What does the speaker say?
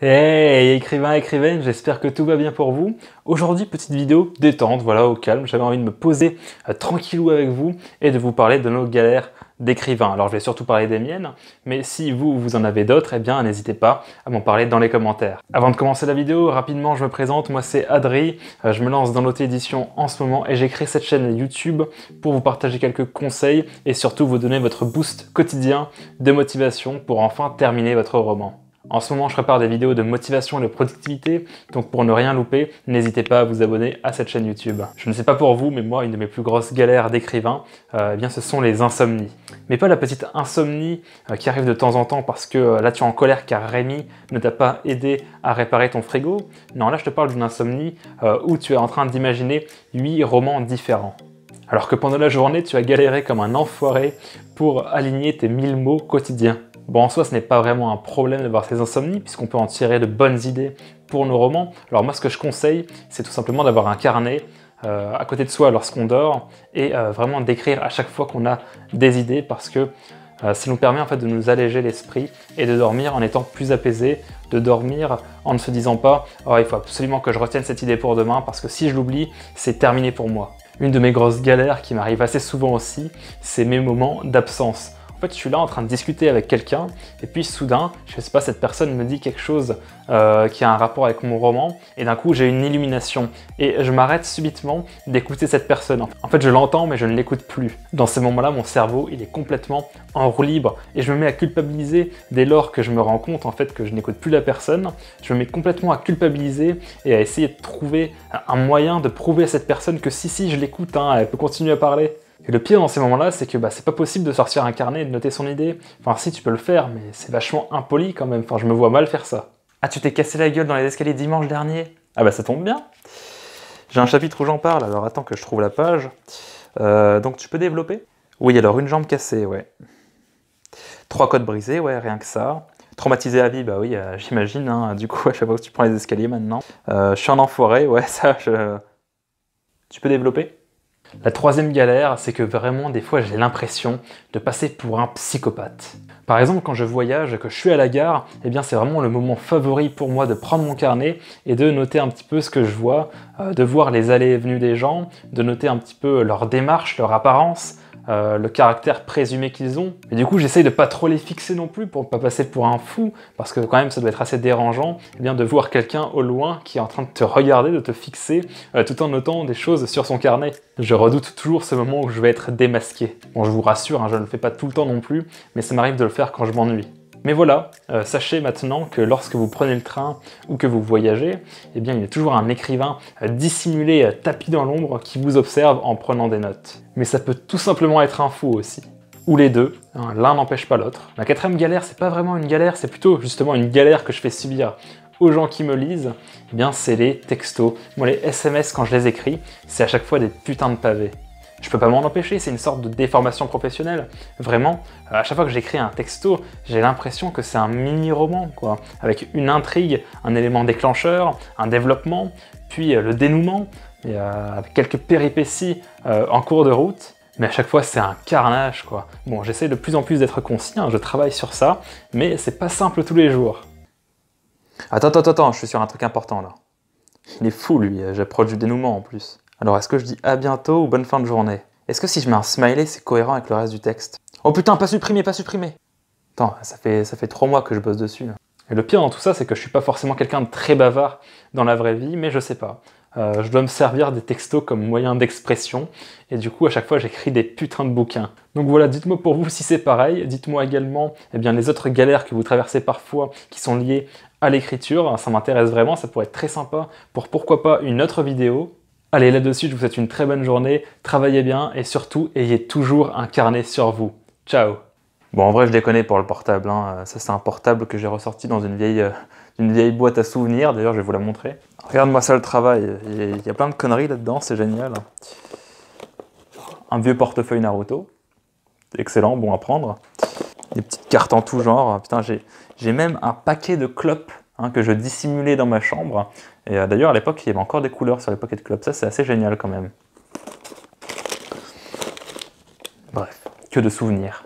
Hey écrivain, écrivaine, j'espère que tout va bien pour vous. Aujourd'hui, petite vidéo détente, voilà, au calme. J'avais envie de me poser tranquillou avec vous et de vous parler de nos galères d'écrivain. Alors je vais surtout parler des miennes, mais si vous en avez d'autres, eh bien n'hésitez pas à m'en parler dans les commentaires. Avant de commencer la vidéo, rapidement je me présente, moi c'est Adri, je me lance dans l'auto-édition en ce moment et j'ai créé cette chaîne YouTube pour vous partager quelques conseils et surtout vous donner votre boost quotidien de motivation pour enfin terminer votre roman. En ce moment, je prépare des vidéos de motivation et de productivité, donc pour ne rien louper, n'hésitez pas à vous abonner à cette chaîne YouTube. Je ne sais pas pour vous, mais moi, une de mes plus grosses galères d'écrivain, eh bien, ce sont les insomnies. Mais pas la petite insomnie qui arrive de temps en temps parce que là, tu es en colère car Rémi ne t'a pas aidé à réparer ton frigo. Non, là, je te parle d'une insomnie où tu es en train d'imaginer 8 romans différents. Alors que pendant la journée, tu as galéré comme un enfoiré pour aligner tes 1000 mots quotidiens. Bon, en soi, ce n'est pas vraiment un problème d'avoir ces insomnies, puisqu'on peut en tirer de bonnes idées pour nos romans. Alors moi, ce que je conseille, c'est tout simplement d'avoir un carnet à côté de soi lorsqu'on dort, et vraiment d'écrire à chaque fois qu'on a des idées, parce que ça nous permet en fait de nous alléger l'esprit et de dormir en étant plus apaisé, de dormir en ne se disant pas « Oh, il faut absolument que je retienne cette idée pour demain, parce que si je l'oublie, c'est terminé pour moi ». Une de mes grosses galères qui m'arrive assez souvent aussi, c'est mes moments d'absence. En fait, je suis là en train de discuter avec quelqu'un et puis soudain, je sais pas, cette personne me dit quelque chose qui a un rapport avec mon roman et d'un coup, j'ai une illumination et je m'arrête subitement d'écouter cette personne. En fait, je l'entends mais je ne l'écoute plus. Dans ces moments-là, mon cerveau, il est complètement en roue libre et je me mets à culpabiliser dès lors que je me rends compte en fait que je n'écoute plus la personne. Je me mets complètement à culpabiliser et à essayer de trouver un moyen de prouver à cette personne que si, je l'écoute, hein, elle peut continuer à parler. Et le pire dans ces moments-là, c'est que c'est pas possible de sortir un carnet et de noter son idée. Enfin si, tu peux le faire, mais c'est vachement impoli quand même. Enfin, je me vois mal faire ça. Ah, tu t'es cassé la gueule dans les escaliers dimanche dernier? Ah bah ça tombe bien. J'ai un chapitre où j'en parle, alors attends que je trouve la page. Donc tu peux développer? Oui, alors une jambe cassée, ouais. 3 côtes brisées, ouais, rien que ça. Traumatisé à vie, bah oui, j'imagine, hein. Du coup, à chaque fois que tu prends les escaliers maintenant. Je suis un enfoiré, ouais, ça, Tu peux développer? La troisième galère, c'est que vraiment des fois j'ai l'impression de passer pour un psychopathe. Par exemple, quand je voyage et que je suis à la gare, eh bien c'est vraiment le moment favori pour moi de prendre mon carnet et de noter un petit peu ce que je vois, de voir les allées et venues des gens, de noter un petit peu leur démarche, leur apparence, le caractère présumé qu'ils ont. Et du coup, j'essaye de pas trop les fixer non plus pour pas passer pour un fou, parce que quand même, ça doit être assez dérangeant bien de voir quelqu'un au loin qui est en train de te regarder, de te fixer, tout en notant des choses sur son carnet. Je redoute toujours ce moment où je vais être démasqué. Bon, je vous rassure, hein, je ne le fais pas tout le temps non plus, mais ça m'arrive de le faire quand je m'ennuie. Mais voilà, sachez maintenant que lorsque vous prenez le train ou que vous voyagez, eh bien il y a toujours un écrivain dissimulé, tapis dans l'ombre, qui vous observe en prenant des notes. Mais ça peut tout simplement être un fou aussi. Ou les deux, hein, l'un n'empêche pas l'autre. La quatrième galère, c'est pas vraiment une galère, c'est plutôt justement une galère que je fais subir aux gens qui me lisent, eh bien c'est les textos. Moi les SMS quand je les écris, c'est à chaque fois des putains de pavés. Je peux pas m'en empêcher, c'est une sorte de déformation professionnelle. Vraiment, à chaque fois que j'écris un texto, j'ai l'impression que c'est un mini-roman, quoi. Avec une intrigue, un élément déclencheur, un développement, puis le dénouement, et, avec quelques péripéties en cours de route. Mais à chaque fois, c'est un carnage, quoi. Bon, j'essaie de plus en plus d'être conscient, je travaille sur ça, mais c'est pas simple tous les jours. Attends, je suis sur un truc important, là. Il est fou, lui, j'approche du dénouement, en plus. Alors, est-ce que je dis à bientôt ou bonne fin de journée? Est-ce que si je mets un smiley, c'est cohérent avec le reste du texte? Oh putain, pas supprimé, pas supprimé! Attends, ça fait 3 mois que je bosse dessus. Là. Et le pire dans tout ça, c'est que je suis pas forcément quelqu'un de très bavard dans la vraie vie, mais je sais pas. Je dois me servir des textos comme moyen d'expression, et du coup, à chaque fois, j'écris des putains de bouquins. Donc voilà, dites-moi pour vous si c'est pareil, dites-moi également les autres galères que vous traversez parfois qui sont liées à l'écriture, ça m'intéresse vraiment, ça pourrait être très sympa pour pourquoi pas une autre vidéo. Allez, là-dessus, je vous souhaite une très bonne journée, travaillez bien et surtout, ayez toujours un carnet sur vous. Ciao! Bon, en vrai, je déconne pour le portable, hein. Ça, c'est un portable que j'ai ressorti dans une vieille boîte à souvenirs, d'ailleurs, je vais vous la montrer. Regarde-moi ça, le travail, il y a plein de conneries là-dedans, c'est génial. Un vieux portefeuille Naruto, excellent, bon à prendre. Des petites cartes en tout genre, putain, j'ai même un paquet de clopes que je dissimulais dans ma chambre. Et d'ailleurs, à l'époque, il y avait encore des couleurs sur les paquets de clopes. Ça, c'est assez génial quand même. Bref, que de souvenirs.